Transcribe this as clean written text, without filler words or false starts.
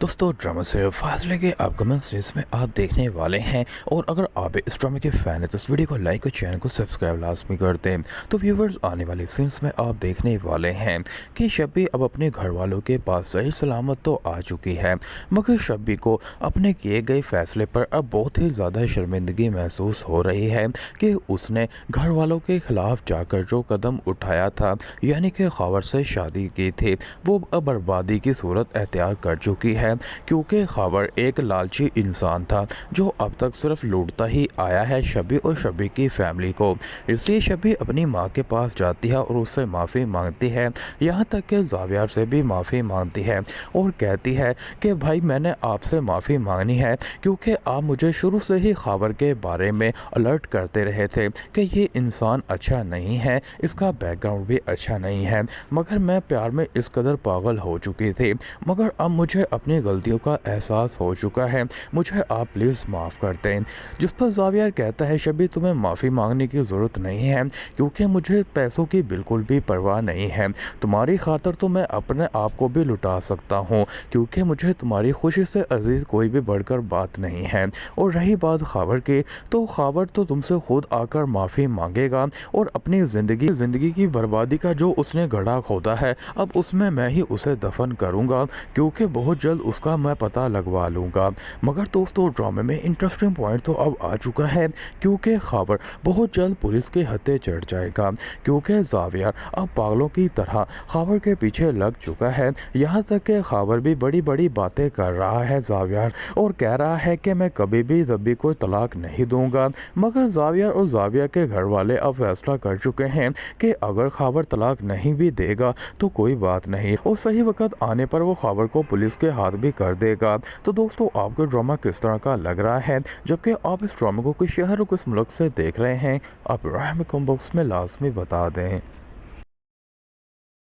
दोस्तों ड्रामा से फासले के अपकमिंग सीरीज में आप देखने वाले हैं। और अगर आप इस ड्रामा के फ़ैन हैं तो इस वीडियो को लाइक और चैनल को सब्सक्राइब लाजमी कर दें। तो व्यूवर्स, आने वाली सीन्स में आप देखने वाले हैं कि शब्बी अब अपने घर वालों के पास सही सलामत तो आ चुकी है, मगर शब्बी को अपने किए गए फैसले पर अब बहुत ही ज़्यादा शर्मिंदगी महसूस हो रही है कि उसने घर वालों के ख़िलाफ़ जाकर जो कदम उठाया था, यानी कि खबर से शादी की थी, वो अब बर्बादी की सूरत अख्तियार कर चुकी है। क्योंकि खबर एक लालची इंसान था जो अब तक सिर्फ लूटता ही आया है शब्बी और शब्बी की फैमिली को। इसलिए शब्बी अपनी माँ के पास जाती है और उससे माफ़ी मांगती है, यहाँ तक कि ज़ावियर से भी माफ़ी मांगती है और कहती है कि भाई मैंने आपसे माफ़ी मांगनी है क्योंकि आप मुझे शुरू से ही खबर के बारे में अलर्ट करते रहे थे कि ये इंसान अच्छा नहीं है, इसका बैकग्राउंड भी अच्छा नहीं है, मगर मैं प्यार में इस कदर पागल हो चुकी थी, मगर अब मुझे अपनी गलतियों का एहसास हो चुका है, मुझे आप प्लीज़ माफ़ कर दें। जिस पर ज़ावियर कहता है शब्बी तुम्हें माफ़ी मांगने की ज़रूरत नहीं है क्योंकि मुझे पैसों की बिल्कुल भी परवाह नहीं है, तुम्हारी खातर तो मैं अपने आप को भी लुटा सकता हूँ क्योंकि मुझे तुम्हारी खुशी से अजीज़ कोई भी बढ़कर बात नहीं है। और रही बात खबर की, तो खबर तो तुमसे खुद आकर माफ़ी मांगेगा और अपनी ज़िंदगी की बर्बादी का जो उसने गड्ढा खोदा है अब उसमें मैं ही उसे दफन करूँगा क्योंकि बहुत जल्द उसका मैं पता लगवा लूँगा। मगर दोस्तों ड्रामे में इंटरेस्टिंग पॉइंट तो अब आ चुका है क्योंकि खबर बहुत जल्द पुलिस के हत्थे चढ़ जाएगा क्योंकि ज़ावियर अब पागलों की तरह खबर के पीछे लग चुका है। यहाँ तक कि खबर भी बड़ी बड़ी बातें कर रहा है ज़ावियर और कह रहा है कि मैं कभी भी रब्बी को तलाक नहीं दूंगा, मगर ज़ावियर और ज़ाविया के घर वाले अब फैसला कर चुके हैं कि अगर खबर तलाक नहीं भी देगा तो कोई बात नहीं और सही वक्त आने पर वो खबर को पुलिस के हाथ भी कर देगा। तो दोस्तों आपको ड्रामा किस तरह का लग रहा है, जबकि आप इस ड्रामा को किस शहर और किस मुल्क से देख रहे हैं, आप राय में कमेंट बॉक्स में लाजमी बता दें।